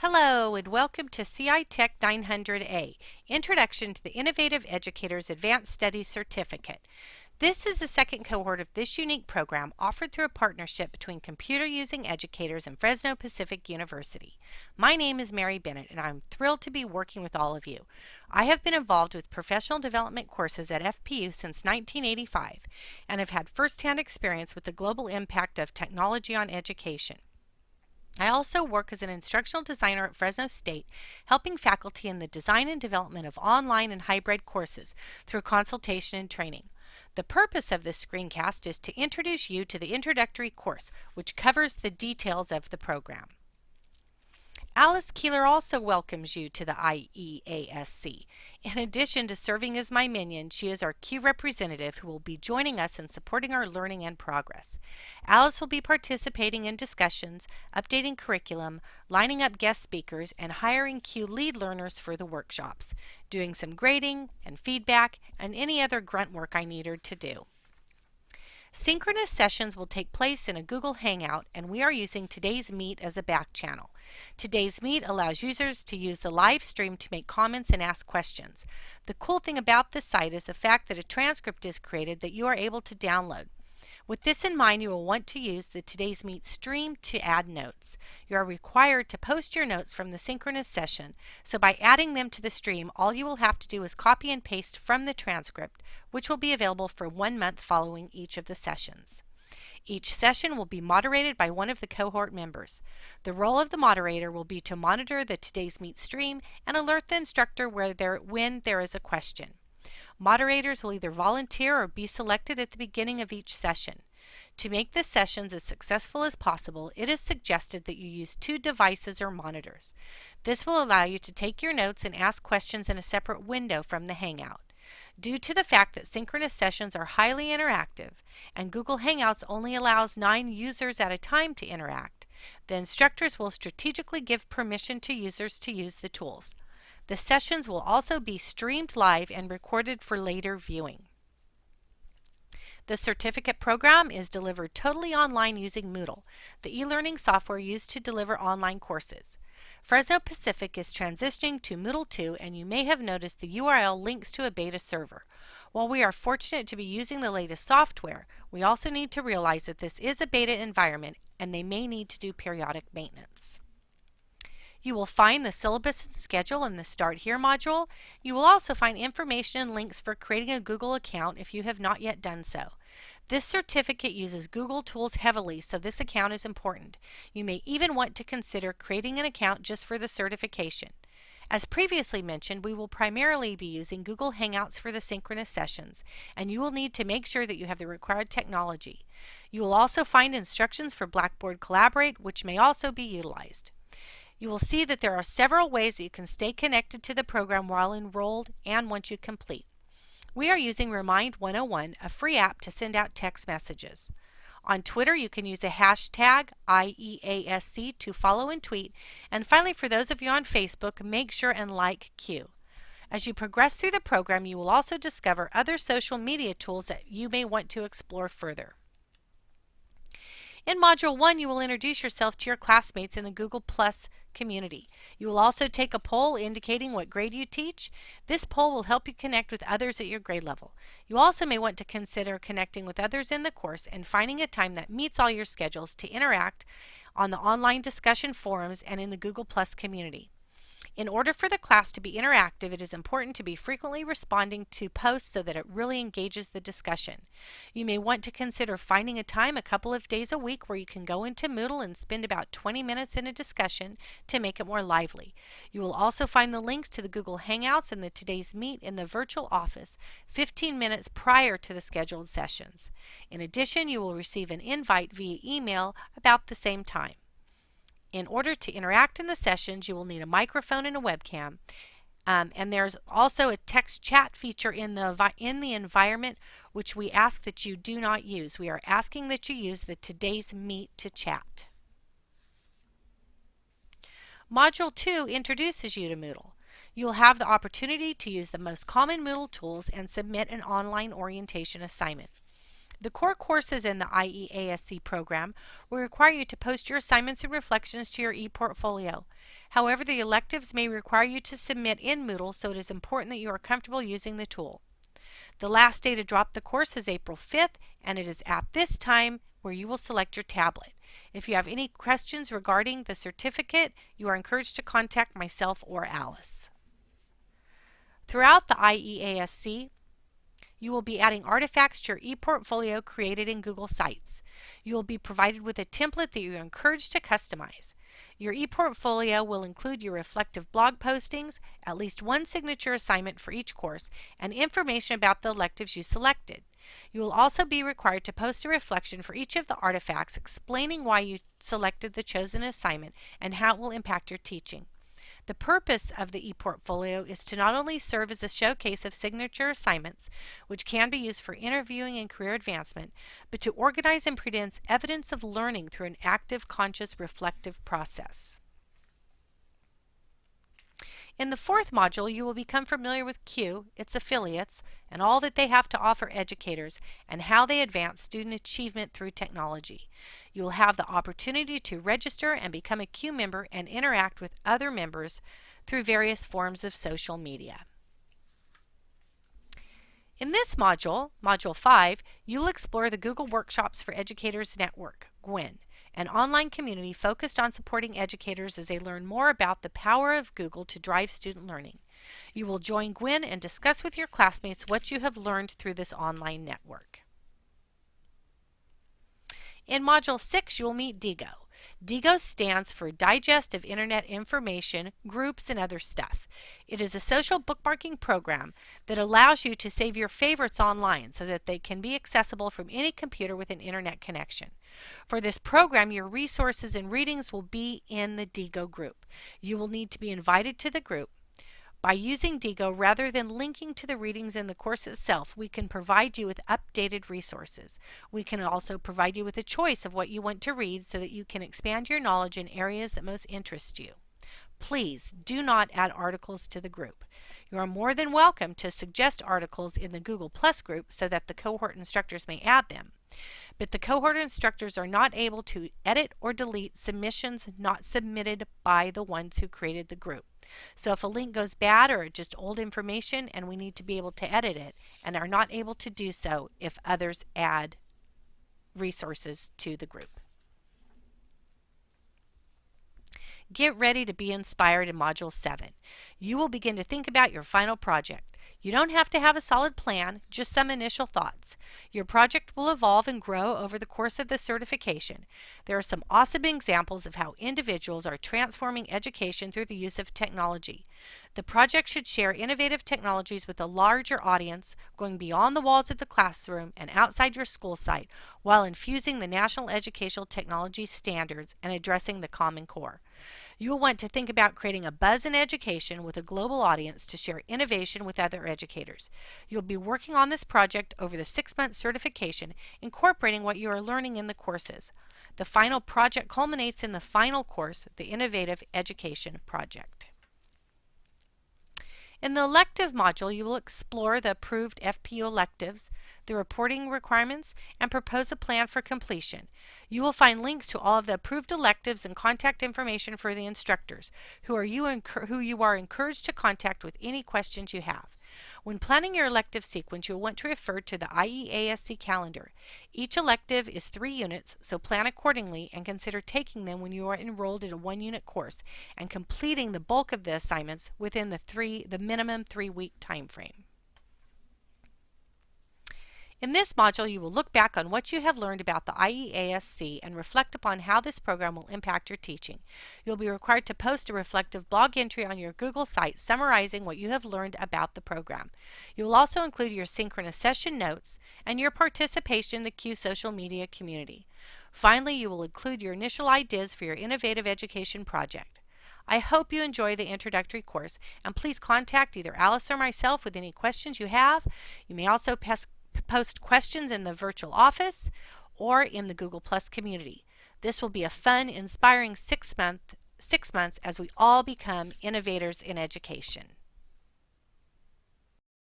Hello and welcome to CI Tech 900A, Introduction to the Innovative Educators Advanced Studies Certificate. This is the second cohort of this unique program offered through a partnership between computer-using educators and Fresno Pacific University. My name is Mary Bennett and I'm thrilled to be working with all of you. I have been involved with professional development courses at FPU since 1985 and have had firsthand experience with the global impact of technology on education. I also work as an instructional designer at Fresno State, helping faculty in the design and development of online and hybrid courses through consultation and training. The purpose of this screencast is to introduce you to the introductory course, which covers the details of the program. Alice Keeler also welcomes you to the IEASC. In addition to serving as my minion, she is our Q representative who will be joining us in supporting our learning and progress. Alice will be participating in discussions, updating curriculum, lining up guest speakers, and hiring Q lead learners for the workshops, doing some grading and feedback, and any other grunt work I need her to do. Synchronous sessions will take place in a Google Hangout, and we are using Today's Meet as a back channel. Today's Meet allows users to use the live stream to make comments and ask questions. The cool thing about this site is the fact that a transcript is created that you are able to download. With this in mind, you will want to use the Today's Meet stream to add notes. You are required to post your notes from the synchronous session, so by adding them to the stream, all you will have to do is copy and paste from the transcript, which will be available for 1 month following each of the sessions. Each session will be moderated by one of the cohort members. The role of the moderator will be to monitor the Today's Meet stream and alert the instructor when there is a question. Moderators will either volunteer or be selected at the beginning of each session. To make the sessions as successful as possible, it is suggested that you use 2 devices or monitors. This will allow you to take your notes and ask questions in a separate window from the Hangout. Due to the fact that synchronous sessions are highly interactive and Google Hangouts only allows 9 users at a time to interact, the instructors will strategically give permission to users to use the tools. The sessions will also be streamed live and recorded for later viewing. The certificate program is delivered totally online using Moodle, the e-learning software used to deliver online courses. Fresno Pacific is transitioning to Moodle 2, and you may have noticed the URL links to a beta server. While we are fortunate to be using the latest software, we also need to realize that this is a beta environment and they may need to do periodic maintenance. You will find the syllabus and schedule in the Start Here module. You will also find information and links for creating a Google account if you have not yet done so. This certificate uses Google tools heavily, so this account is important. You may even want to consider creating an account just for the certification. As previously mentioned, we will primarily be using Google Hangouts for the synchronous sessions, and you will need to make sure that you have the required technology. You will also find instructions for Blackboard Collaborate, which may also be utilized. You will see that there are several ways that you can stay connected to the program while enrolled and once you complete. We are using Remind 101, a free app to send out text messages. On Twitter, you can use a hashtag IEASC to follow and tweet. And finally, for those of you on Facebook, make sure and like Q. As you progress through the program, you will also discover other social media tools that you may want to explore further. In Module 1, you will introduce yourself to your classmates in the Google Plus community. You will also take a poll indicating what grade you teach. This poll will help you connect with others at your grade level. You also may want to consider connecting with others in the course and finding a time that meets all your schedules to interact on the online discussion forums and in the Google Plus community. In order for the class to be interactive, it is important to be frequently responding to posts so that it really engages the discussion. You may want to consider finding a time a couple of days a week where you can go into Moodle and spend about 20 minutes in a discussion to make it more lively. You will also find the links to the Google Hangouts and the Today's Meet in the virtual office 15 minutes prior to the scheduled sessions. In addition, you will receive an invite via email about the same time. In order to interact in the sessions, you will need a microphone and a webcam. And there's also a text chat feature in the environment, which we ask that you do not use. We are asking that you use the Today's Meet to chat. Module 2 introduces you to Moodle. You will have the opportunity to use the most common Moodle tools and submit an online orientation assignment. The core courses in the IEASC program will require you to post your assignments and reflections to your ePortfolio. However, the electives may require you to submit in Moodle, so it is important that you are comfortable using the tool. The last day to drop the course is April 5th, and it is at this time where you will select your tablet. If you have any questions regarding the certificate, you are encouraged to contact myself or Alice. Throughout the IEASC, you will be adding artifacts to your ePortfolio created in Google Sites. You will be provided with a template that you are encouraged to customize. Your ePortfolio will include your reflective blog postings, at least one signature assignment for each course, and information about the electives you selected. You will also be required to post a reflection for each of the artifacts explaining why you selected the chosen assignment and how it will impact your teaching. The purpose of the ePortfolio is to not only serve as a showcase of signature assignments, which can be used for interviewing and career advancement, but to organize and present evidence of learning through an active, conscious, reflective process. In the fourth module, you will become familiar with CUE, its affiliates, and all that they have to offer educators, and how they advance student achievement through technology. You will have the opportunity to register and become a CUE member and interact with other members through various forms of social media. In this module, Module 5, you'll explore the Google Workshops for Educators Network, GWEN, an online community focused on supporting educators as they learn more about the power of Google to drive student learning. You will join GWEN and discuss with your classmates what you have learned through this online network. In Module 6, you will meet DIGO. DIGO stands for Digest of Internet Information, Groups, and Other Stuff. It is a social bookmarking program that allows you to save your favorites online so that they can be accessible from any computer with an internet connection. For this program, your resources and readings will be in the DIGO group. You will need to be invited to the group. By using DIGO rather than linking to the readings in the course itself, we can provide you with updated resources. We can also provide you with a choice of what you want to read so that you can expand your knowledge in areas that most interest you. Please do not add articles to the group. You are more than welcome to suggest articles in the Google Plus group so that the cohort instructors may add them. But the cohort instructors are not able to edit or delete submissions not submitted by the ones who created the group. So if a link goes bad or just old information and we need to be able to edit it and are not able to do so if others add resources to the group. Get ready to be inspired in Module 7. You will begin to think about your final project. You don't have to have a solid plan, just some initial thoughts. Your project will evolve and grow over the course of the certification. There are some awesome examples of how individuals are transforming education through the use of technology. The project should share innovative technologies with a larger audience, going beyond the walls of the classroom and outside your school site, while infusing the National Educational Technology Standards and addressing the Common Core. You will want to think about creating a buzz in education with a global audience to share innovation with other educators. You'll be working on this project over the 6-month certification, incorporating what you are learning in the courses. The final project culminates in the final course, the Innovative Education Project. In the elective module, you will explore the approved FPU electives, the reporting requirements, and propose a plan for completion. You will find links to all of the approved electives and contact information for the instructors, who you are encouraged to contact with any questions you have. When planning your elective sequence, you'll want to refer to the IEASC calendar. Each elective is 3 units, so plan accordingly and consider taking them when you are enrolled in a 1-unit course and completing the bulk of the assignments within the minimum 3-week time frame. In this module, you will look back on what you have learned about the IEASC and reflect upon how this program will impact your teaching. You'll be required to post a reflective blog entry on your Google site summarizing what you have learned about the program. You will also include your synchronous session notes and your participation in the CUE social media community. Finally, you will include your initial ideas for your innovative education project. I hope you enjoy the introductory course, and please contact either Alice or myself with any questions you have. You may also post questions in the virtual office or in the Google Plus community. This will be a fun, inspiring 6 months as we all become innovators in education.